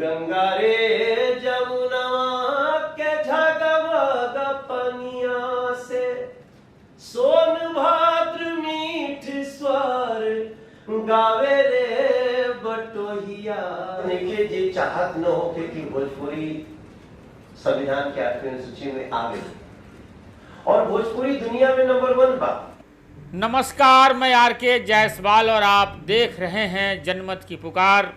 गंगा रे जमुना के झगमग पनिया से सोनभद्र मीठ स्वर गावे रे बटोहिया। देखिए जे चाहत न हो कि भोजपुरी संविधान के 8वीं अनुसूची में आवे और भोजपुरी दुनिया में नंबर 1 बा। नमस्कार, मैं आर.के. जायसवाल और आप देख रहे हैं जनमत की पुकार।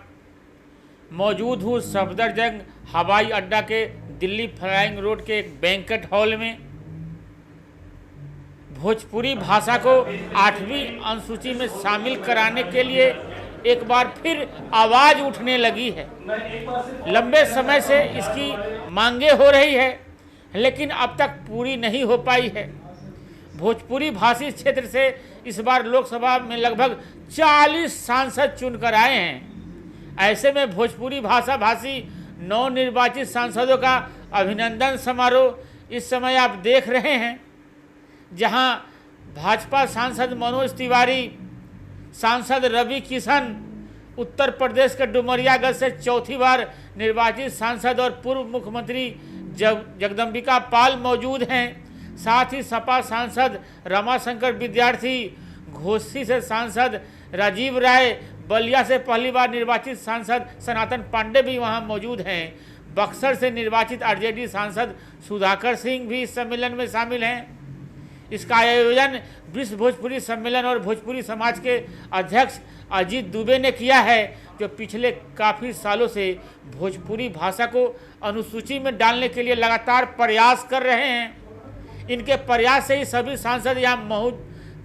मौजूद हूँ सफदरजंग हवाई अड्डा के दिल्ली फ्लाइंग रोड के एक बैंकेट हॉल में। भोजपुरी भाषा को 8वीं अनुसूची में शामिल कराने के लिए एक बार फिर आवाज़ उठने लगी है। लंबे समय से इसकी मांगे हो रही है, लेकिन अब तक पूरी नहीं हो पाई है। भोजपुरी भाषी क्षेत्र से इस बार लोकसभा में लगभग 40 सांसद चुनकर आए हैं। ऐसे में भोजपुरी भाषा भाषी नवनिर्वाचित सांसदों का अभिनंदन समारोह इस समय आप देख रहे हैं, जहां भाजपा सांसद मनोज तिवारी, सांसद रवि किशन, उत्तर प्रदेश के डुमरियागंज से चौथी बार निर्वाचित सांसद और पूर्व मुख्यमंत्री जगदम्बिका पाल मौजूद हैं। साथ ही सपा सांसद रमाशंकर विद्यार्थी, घोसी से सांसद राजीव राय, बलिया से पहली बार निर्वाचित सांसद सनातन पांडे भी वहां मौजूद हैं। बक्सर से निर्वाचित आरजेडी सांसद सुधाकर सिंह भी इस सम्मेलन में शामिल हैं। इसका आयोजन विश्व भोजपुरी सम्मेलन और भोजपुरी समाज के अध्यक्ष अजीत दुबे ने किया है, जो पिछले काफ़ी सालों से भोजपुरी भाषा को अनुसूची में डालने के लिए लगातार प्रयास कर रहे हैं। इनके प्रयास से ही सभी सांसद यहाँ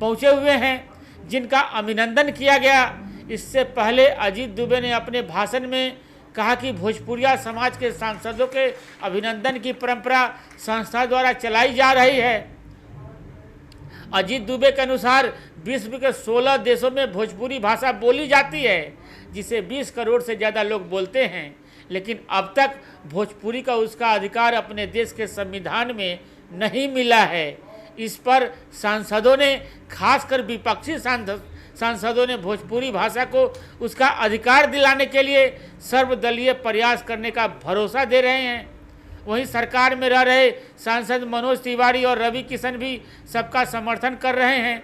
पहुँचे हुए हैं, जिनका अभिनंदन किया गया। इससे पहले अजीत दुबे ने अपने भाषण में कहा कि भोजपुरिया समाज के सांसदों के अभिनंदन की परंपरा संस्था द्वारा चलाई जा रही है। अजीत दुबे के अनुसार विश्व के 16 देशों में भोजपुरी भाषा बोली जाती है, जिसे 20 करोड़ से ज़्यादा लोग बोलते हैं, लेकिन अब तक भोजपुरी का उसका अधिकार अपने देश के संविधान में नहीं मिला है। इस पर सांसदों ने, खासकर विपक्षी सांसदों ने भोजपुरी भाषा को उसका अधिकार दिलाने के लिए सर्वदलीय प्रयास करने का भरोसा दे रहे हैं। वहीं सरकार में रह रहे सांसद मनोज तिवारी और रवि किशन भी सबका समर्थन कर रहे हैं।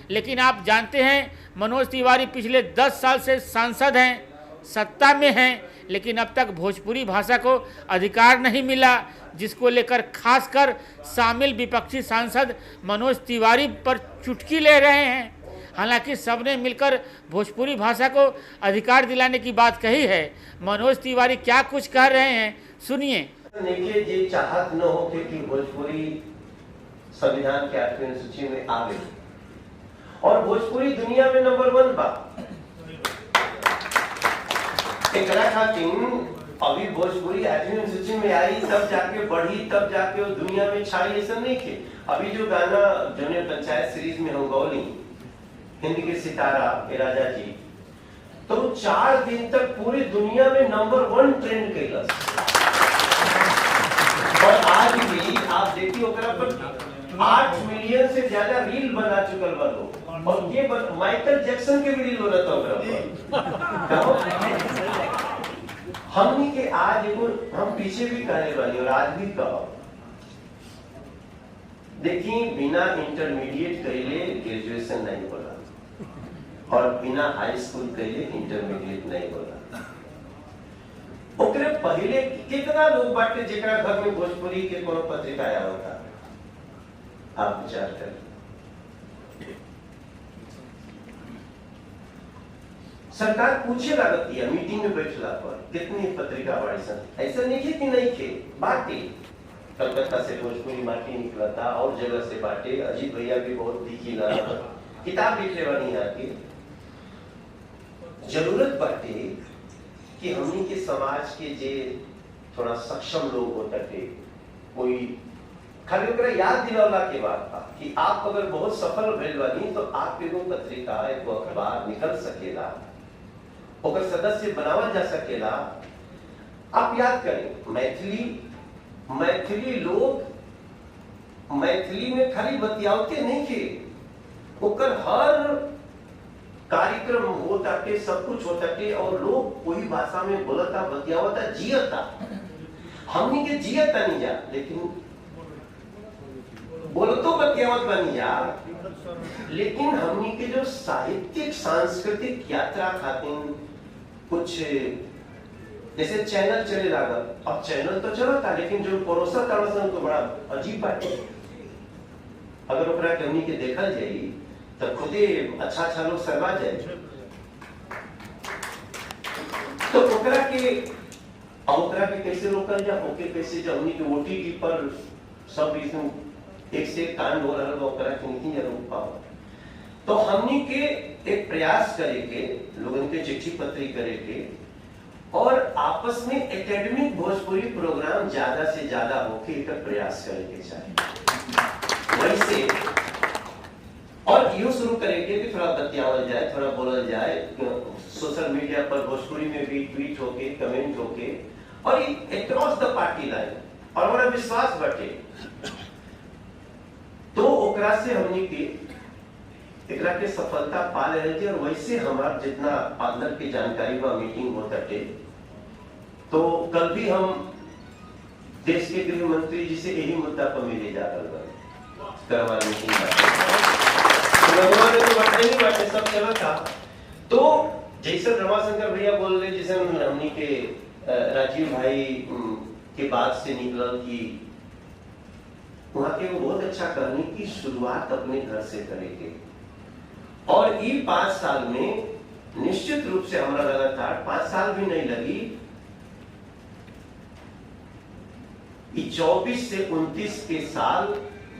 लेकिन आप जानते हैं, मनोज तिवारी पिछले 10 साल से सांसद हैं, सत्ता में हैं, लेकिन अब तक भोजपुरी भाषा को अधिकार नहीं मिला, जिसको लेकर खासकर शामिल विपक्षी सांसद मनोज तिवारी पर चुटकी ले रहे हैं। हालांकि सबने मिलकर भोजपुरी भाषा को अधिकार दिलाने की बात कही है। मनोज तिवारी क्या कुछ कह रहे हैं, सुनिए। देखिए जे चाहत न हो कि भोजपुरी संविधान के 8वीं अनुसूची में आवे और भोजपुरी दुनिया में नंबर 1 बा। एकरा खातिर अभी भोजपुरी 8वीं अनुसूची में आई, तब जाके बढ़ी, तब जाके वो दुनिया में छाई, ऐसा नहीं थे। अभी जो गाना जूनियर पंचायत सीरीज में हो गौली हिंदी के सितारा ए राजा जी, तो 4 दिन तक पूरी दुनिया में नंबर 1 ट्रेंड कैलस। और आज भी आप देखिए ओकरा पर 8 मिलियन से ज्यादा रील बना चुकल बा लोग, और ये माइकल जैक्सन के भी रील बना था ओकरा पर। हमनी के आज एगो हम पीछे भी कहने वाली और आज भी कहो, देखिए बिना इंटरमीडिएट कैले ग्रेजुएशन नहीं बोला और बिना हाई स्कूल कैले इंटरमीडिएट नहीं बोला। ओकरे पहले कितना लोग बाटे जेकरा घर में भोजपुरी के कोनो पत्रिका आया होता, आप विचार करें। सरकार पूछे लागत है मीटिंग में बैठला पर कितनी पत्रिका बाड़ी सन, ऐसा नहीं कि नहीं थे बाटे। कलकत्ता से भोजपुरी माटी निकला था और जगह से बाटे। अजीत भैया भी बहुत लिखी ला किताब लिख ले वाली यहाँ की। जरूरत बाटे कि हमनी के समाज के जे थोड़ा सक्षम लोग होता थे, कोई खाली ओकरा याद दिलावला के बाद था कि आप अगर बहुत सफल भेल बानी तो आप एगो पत्रिका, एगो अखबार निकल सकेला, ओकर सदस्य बनावल जा सकेला। आप याद करें, मैथिली लोग मैथिली में खाली बतियावते नहीं थे, ओकर हर कार्यक्रम होता के, सब कुछ होता के, और लोग वही भाषा में बोलता, बतियावता, जियता। हमनी के जियता नहीं जा, लेकिन बोलो तो बतियावत बनी जा, लेकिन हमनी के जो साहित्यिक सांस्कृतिक यात्रा खातिर कुछ जैसे चैनल चले लगा। अब चैनल तो चलता, लेकिन जो परोसा ताड़सन तो बड़ा अजीब बात है। अगर ओकरा के हमनी के देखल जाई तो खुदे अच्छा लोग सरवा जाए। तो ओकरा के कैसे रोकल जा, ओके कैसे जा, हमनी के ओटीटी पर सब इसमें एक से कांड हो रहा है, ओकरा के नहीं रोक पाओ। तो हमनी के एक प्रयास करे के, लोगन के चिट्ठी पत्री करे के, और आपस में एकेडमिक भोजपुरी प्रोग्राम ज्यादा से ज्यादा होके एक प्रयास करे के चाहिए। वैसे और यो शुरू करेंगे कि थोड़ा बतियावल जाए, थोड़ा बोलल जाए, सोशल मीडिया पर भोजपुरी में भी ट्वीट होके, कमेंट होके, और अक्रॉस द पार्टी लाइन, और हमारा विश्वास बटे तो ओकरा से हमनी के एकरा के सफलता पा ले रहे थे। और वैसे हमार जितना अंदर की जानकारी बा मीटिंग होता थे, तो कल भी हम देश के गृह मंत्री जी से यही मुद्दा पर मिले जा रहा करवा मीटिंग बाटे सब चला था। तो जैसे रमाशंकर भैया बोल रहे, जैसे हमनी के राजीव भाई के बाद से निकल की वहां के वो बहुत अच्छा करने की शुरुआत अपने घर से करेंगे। और ये 5 साल में निश्चित रूप से हमारा लगातार 5 साल भी नहीं लगी, 24 से 29 के साल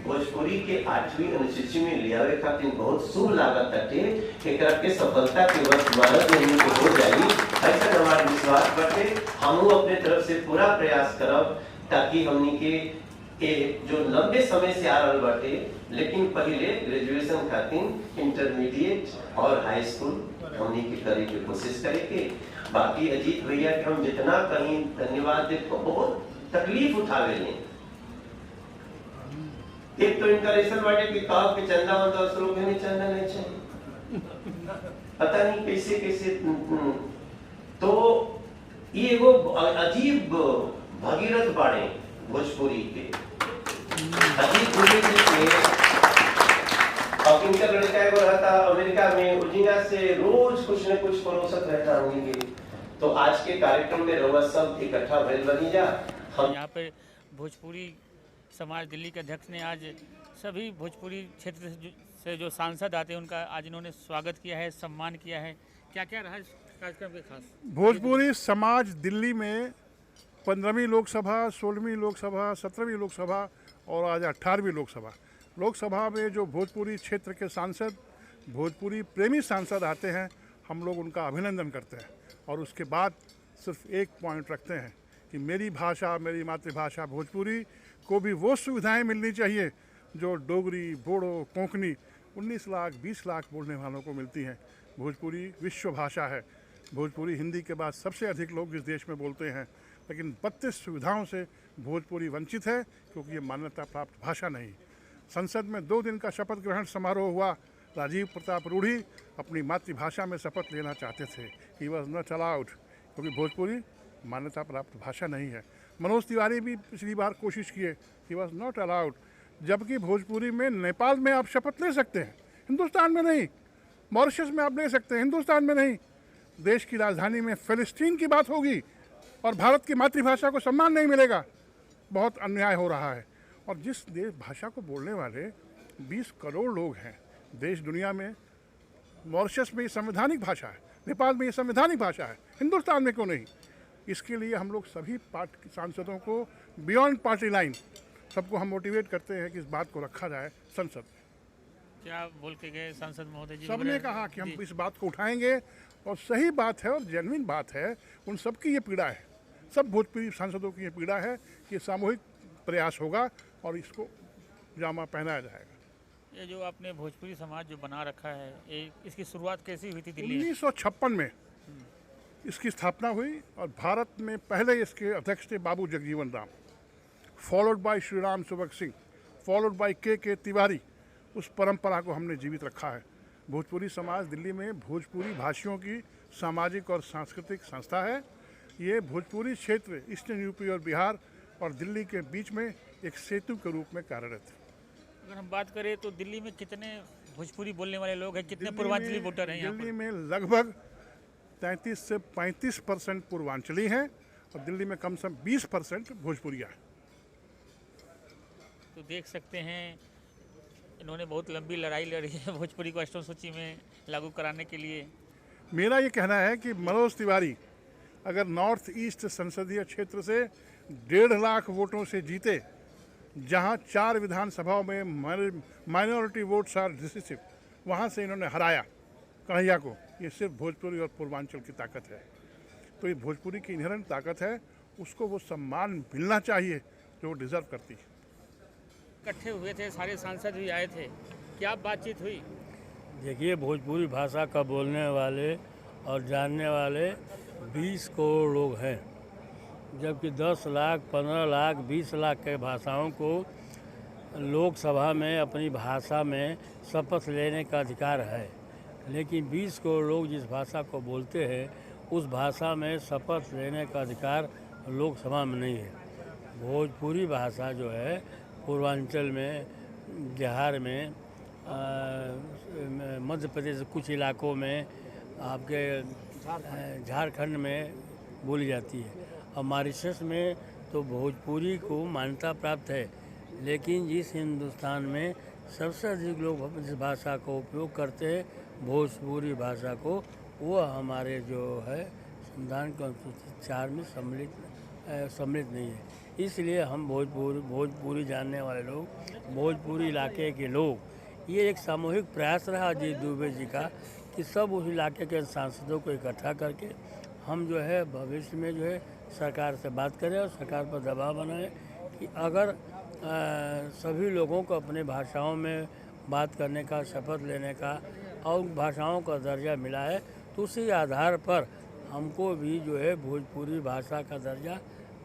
भोजपुरी के 8वीं अनुसूची में लियावे खातिर बहुत शुभ लागत है। एकरा के सफलता के वर्ष भारत में हो जाई, ऐसा हमारा विश्वास बटे। हम अपने तरफ से पूरा प्रयास करब ताकि हमनी के जो लंबे समय से आ रहा बाटे, लेकिन पहले ग्रेजुएशन खातिर इंटरमीडिएट और हाई स्कूल हमनी के करे के कोशिश करेंगे। बाकी अजीत भैया के हम जितना कहीं धन्यवाद दे, बहुत तकलीफ उठावे लें। एक तो इनका रेशन बाटे कि काव के चंदा हो 10 रुपए में चंदा नहीं चाहिए, पता नहीं कैसे तो ये एगो अजीब भगीरथ बाड़े भोजपुरी के अजीब और इनका लड़का एगो रहता अमेरिका में, उजिंगा से रोज कुछ न कुछ परोसत रहता होंगे। तो आज के कार्यक्रम में रउआ सब इकट्ठा भइल बनी जा। हम यहाँ पे भोजपुरी समाज दिल्ली के अध्यक्ष ने आज सभी भोजपुरी क्षेत्र से जो सांसद आते हैं उनका आज इन्होंने स्वागत किया है, सम्मान किया है। क्या क्या रहा इस कार्यक्रम के खास? भोजपुरी समाज दिल्ली में 15वीं लोकसभा, 16वीं लोकसभा, 17वीं लोकसभा और आज 18वीं लोकसभा में जो भोजपुरी क्षेत्र के सांसद, भोजपुरी प्रेमी सांसद आते हैं, हम लोग उनका अभिनंदन करते हैं। और उसके बाद सिर्फ एक पॉइंट रखते हैं कि मेरी भाषा, मेरी मातृभाषा भोजपुरी को भी वो सुविधाएं मिलनी चाहिए जो डोगरी, बोडो, कोंकणी 19 लाख 20 लाख बोलने वालों को मिलती हैं। भोजपुरी विश्व भाषा है। भोजपुरी हिंदी के बाद सबसे अधिक लोग इस देश में बोलते हैं, लेकिन 32 सुविधाओं से भोजपुरी वंचित है क्योंकि ये मान्यता प्राप्त भाषा नहीं। संसद में 2 दिन का शपथ ग्रहण समारोह हुआ। राजीव प्रताप रूढ़ी अपनी मातृभाषा में शपथ लेना चाहते थे, ही वॉज नॉट अलाउड क्योंकि भोजपुरी मान्यता प्राप्त भाषा नहीं है। मनोज तिवारी भी पिछली बार कोशिश किए, ही वॉज नॉट अलाउड। जबकि भोजपुरी में नेपाल में आप शपथ ले सकते हैं, हिंदुस्तान में नहीं। मॉरिशस में आप ले सकते हैं, हिंदुस्तान में नहीं। देश की राजधानी में फिलिस्तीन की बात होगी और भारत की मातृभाषा को सम्मान नहीं मिलेगा। बहुत अन्याय हो रहा है। और जिस देश भाषा को बोलने वाले 20 करोड़ लोग हैं देश दुनिया में, मॉरिशस में ये संवैधानिक भाषा है, नेपाल में ये संवैधानिक भाषा है, हिंदुस्तान में क्यों नहीं? इसके लिए हम लोग सभी सांसदों को बियॉन्ड पार्टी लाइन सबको हम मोटिवेट करते हैं कि इस बात को रखा जाए संसद में। क्या बोल के गए सांसद महोदय जी? सबने कहा कि हम इस बात को उठाएंगे और सही बात है और जेन्युइन बात है। उन सबकी ये पीड़ा है, सब भोजपुरी सांसदों की ये पीड़ा है कि सामूहिक प्रयास होगा और इसको जामा पहनाया जाएगा। ये जो आपने भोजपुरी समाज जो बना रखा है, इसकी शुरुआत कैसी हुई थी दिल्ली में? 1956 में इसकी स्थापना हुई और भारत में पहले इसके अध्यक्ष थे Babu Jagjivan Ram, followed by Shri Ram Subhag Singh, followed by K Tiwari. उस परंपरा को हमने जीवित रखा है। भोजपुरी समाज दिल्ली में भोजपुरी भाषियों की सामाजिक और सांस्कृतिक संस्था है। ये भोजपुरी क्षेत्र ईस्टर्न यूपी और बिहार और दिल्ली के बीच में एक सेतु के रूप में कार्यरत है। अगर हम बात करें तो दिल्ली में कितने भोजपुरी बोलने वाले लोग हैं, कितने पूर्वांचली वोटर हैं यहाँ पर? दिल्ली में लगभग 33 से 35% पूर्वांचली हैं और दिल्ली में कम से कम 20% भोजपुरिया है। तो देख सकते हैं इन्होंने बहुत लंबी लड़ाई लड़ी है भोजपुरी को अष्टम सूची में लागू कराने के लिए। मेरा ये कहना है कि मनोज तिवारी अगर नॉर्थ ईस्ट संसदीय क्षेत्र से 1.5 लाख वोटों से जीते, जहां 4 विधानसभाओं में माइनॉरिटी वोट्स आर डिसिसिव, वहां से इन्होंने हराया कन्हैया को। ये सिर्फ भोजपुरी और पूर्वांचल की ताकत है। तो ये भोजपुरी की इनहेरेंट ताकत है, उसको वो सम्मान मिलना चाहिए जो वो डिजर्व करती है। इकट्ठे हुए थे, सारे सांसद भी आए थे, क्या बातचीत हुई? देखिए, भोजपुरी भाषा का बोलने वाले और जानने वाले 20 करोड़ लोग हैं, जबकि 10 लाख, 15 लाख, 20 लाख के भाषाओं को लोकसभा में अपनी भाषा में शपथ लेने का अधिकार है। लेकिन 20 करोड़ लोग जिस भाषा को बोलते हैं उस भाषा में शपथ लेने का अधिकार लोकसभा में नहीं है। भोजपुरी भाषा जो है पूर्वांचल में, बिहार में, मध्य प्रदेश कुछ इलाकों में, आपके झारखंड में बोली जाती है। और मॉरिशस में तो भोजपुरी को मान्यता प्राप्त है। लेकिन जिस हिंदुस्तान में सबसे अधिक लोग जिस भाषा को उपयोग करते हैं भोजपुरी भाषा को, वो हमारे जो है संविधान की अनुसूची 4 में सम्मिलित नहीं है। इसलिए हम भोजपुरी जानने वाले लोग, भोजपुरी इलाके के लोग, ये एक सामूहिक प्रयास रहा अजीत दुबे जी का कि सब उस इलाके के सांसदों को इकट्ठा करके हम जो है भविष्य में जो है सरकार से बात करें और सरकार पर दबाव बनाएं कि अगर सभी लोगों को अपने भाषाओं में बात करने का, शपथ लेने का और भाषाओं का दर्जा मिला है तो उसी आधार पर हमको भी जो है भोजपुरी भाषा का दर्जा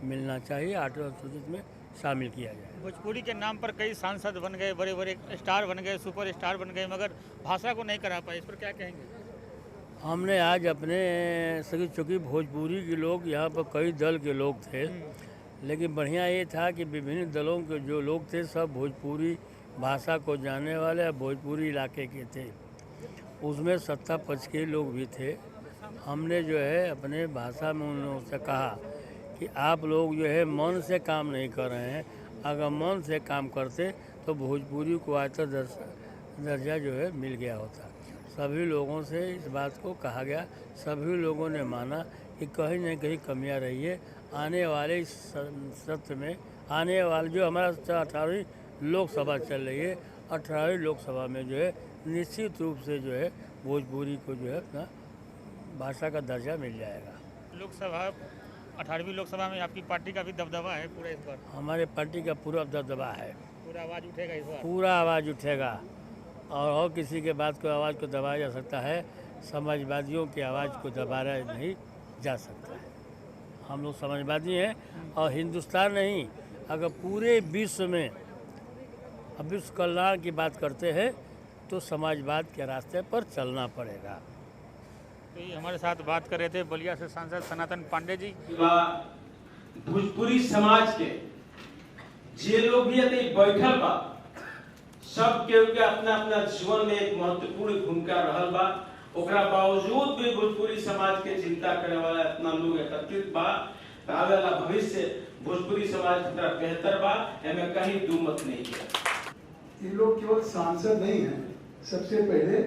मिलना चाहिए, 8वें अनुसूचित में शामिल किया जाए। भोजपुरी के नाम पर कई सांसद बन गए, बड़े बड़े स्टार बन गए, सुपर स्टार बन गए, मगर भाषा को नहीं करा पाए, इस पर क्या कहेंगे? हमने आज अपने सभी, चूँकि भोजपुरी के लोग यहाँ पर कई दल के लोग थे, लेकिन बढ़िया ये था कि विभिन्न दलों के जो लोग थे सब भोजपुरी भाषा को जानने वाले भोजपुरी इलाके के थे। उसमें सत्ता पक्ष के लोग भी थे। हमने जो है अपने भाषा में उन लोगों से कहा कि आप लोग जो है मन से काम नहीं कर रहे हैं, अगर मन से काम करते तो भोजपुरी को आज तक दर्जा जो है मिल गया होता। सभी लोगों से इस बात को कहा गया, सभी लोगों ने माना कि कहीं न कहीं कमियां रही है। आने वाले सत्र में, आने वाले जो हमारा 18वीं लोकसभा चल रही है, 18वीं लोकसभा में जो है निश्चित रूप से जो है भोजपुरी को जो है अपना भाषा का दर्जा मिल जाएगा। लोकसभा 18वीं लोकसभा में आपकी पार्टी का भी दबदबा है पूरा इस बार? हमारे पार्टी का पूरा दबदबा है, पूरा आवाज़ उठेगा इस बार? पूरा आवाज़ उठेगा और किसी के बात को आवाज़ को दबाया जा सकता है, समाजवादियों की आवाज़ को दबाया नहीं जा सकता है। हम लोग समाजवादी हैं और हिंदुस्तान नहीं, अगर पूरे विश्व में अब विश्व कल्याण की बात करते हैं तो समाजवाद के रास्ते पर चलना पड़ेगा। तो ये हमारे साथ बात कर रहे थे बलिया से सांसद सनातन पांडे जी। भोजपुरी समाज के जे लोग भी बैठल बा, सब के अपना अपना जीवन में एक महत्वपूर्ण भूमिका रहल बा, ओकरा बावजूद भी भोजपुरी समाज के चिंता करे वाला इतना लोग एकत्रित बा। आवे वाला भविष्य भोजपुरी समाज की तरफ बेहतर बा, एमे कहीं दो मत नहीं है। ये लोग केवल सांसद नहीं हैं, सबसे पहले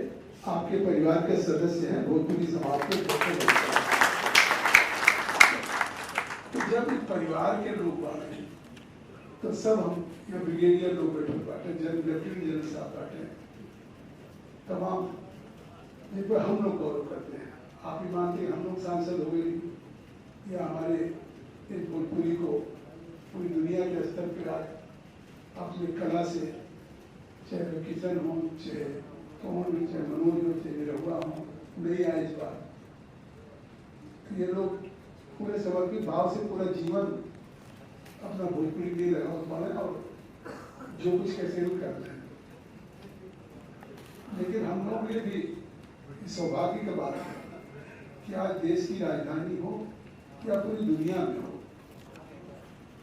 आपके परिवार के सदस्य हैं, भोजपुरी समाज के। तो जब परिवार के लोग बाटे तो सब हम यहाँ ब्रिगेडियर लोग बैठे बाटे, लेफ्टिनेंट जनरल साहब बाटे, तमाम जिन पर हम लोग गौरव करते हैं। आप ही मानते हैं हम लोग सांसद हो गए या हमारे इस भोजपुरी को पूरी दुनिया के स्तर पर आज अपनी कला से, चाहे किशन हो, चाहे कौन भी, चाहे मनोज हो, चाहे निरहुआ हो, नहीं आए इस बार। ये लोग पूरे समर्पित भाव से पूरा जीवन अपना भोजपुरी के लिए लगा पाए और जो कुछ कैसे भी करते हैं। लेकिन हम लोग के भी सौभाग्य की बात है कि आज देश की राजधानी हो या पूरी दुनिया में हो,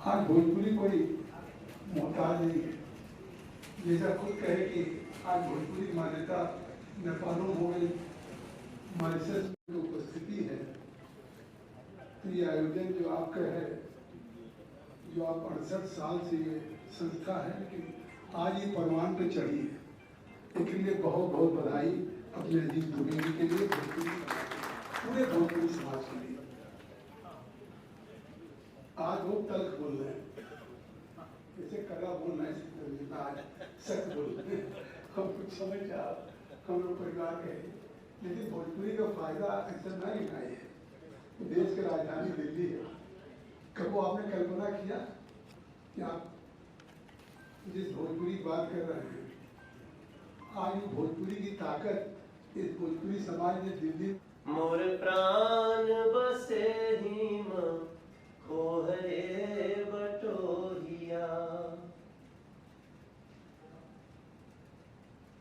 आज भोजपुरी कोई मोहताज नहीं है। जैसा खुद कहे कि आज भोजपुरी की मान्यता नेपाल हो गई, मॉरिशस में उपस्थिति है, तो ये आयोजन जो आपका है, जो आप 68 साल से ये संस्था है, लेकिन आज ये परवान पे चढ़ी है, इसके लिए बहुत बहुत बधाई अपने अजीत दुबे के लिए, पूरे भोजपुरी समाज के लिए। आज वो तल्ख बोल रहे हैं, जैसे कड़ा बोलना है, आज सख्त बोल रहे हैं, हम कुछ समझ जाओ, हम लोग परिवार के, लेकिन भोजपुरी का फायदा ऐसा नहीं है। देश की राजधानी दिल्ली है, कब आपने कल्पना किया कि आप जिस भोजपुरी की बात कर रहे हैं, आज भोजपुरी की ताकत इस भोजपुरी समाज ने दिल्ली। मोर प्राण बसे हिम खोहरे बटोहिया,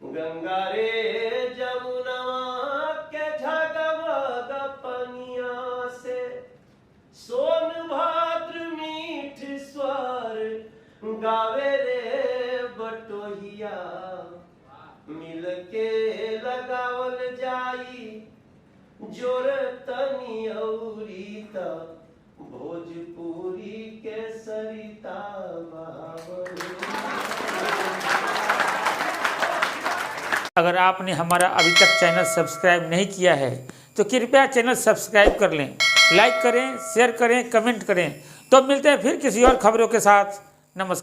गंगा रे जमुना के झगमग पनिया से, सोन भाद्र मीठ स्वर गावे रे बटोहिया, मिलके लगावल जाई जोर तनी औरी त, भोजपुरी के सरिता बहावल। अगर आपने हमारा अभी तक चैनल सब्सक्राइब नहीं किया है तो कृपया चैनल सब्सक्राइब कर लें, लाइक करें, शेयर करें, कमेंट करें। तो मिलते हैं फिर किसी और खबरों के साथ। नमस्कार।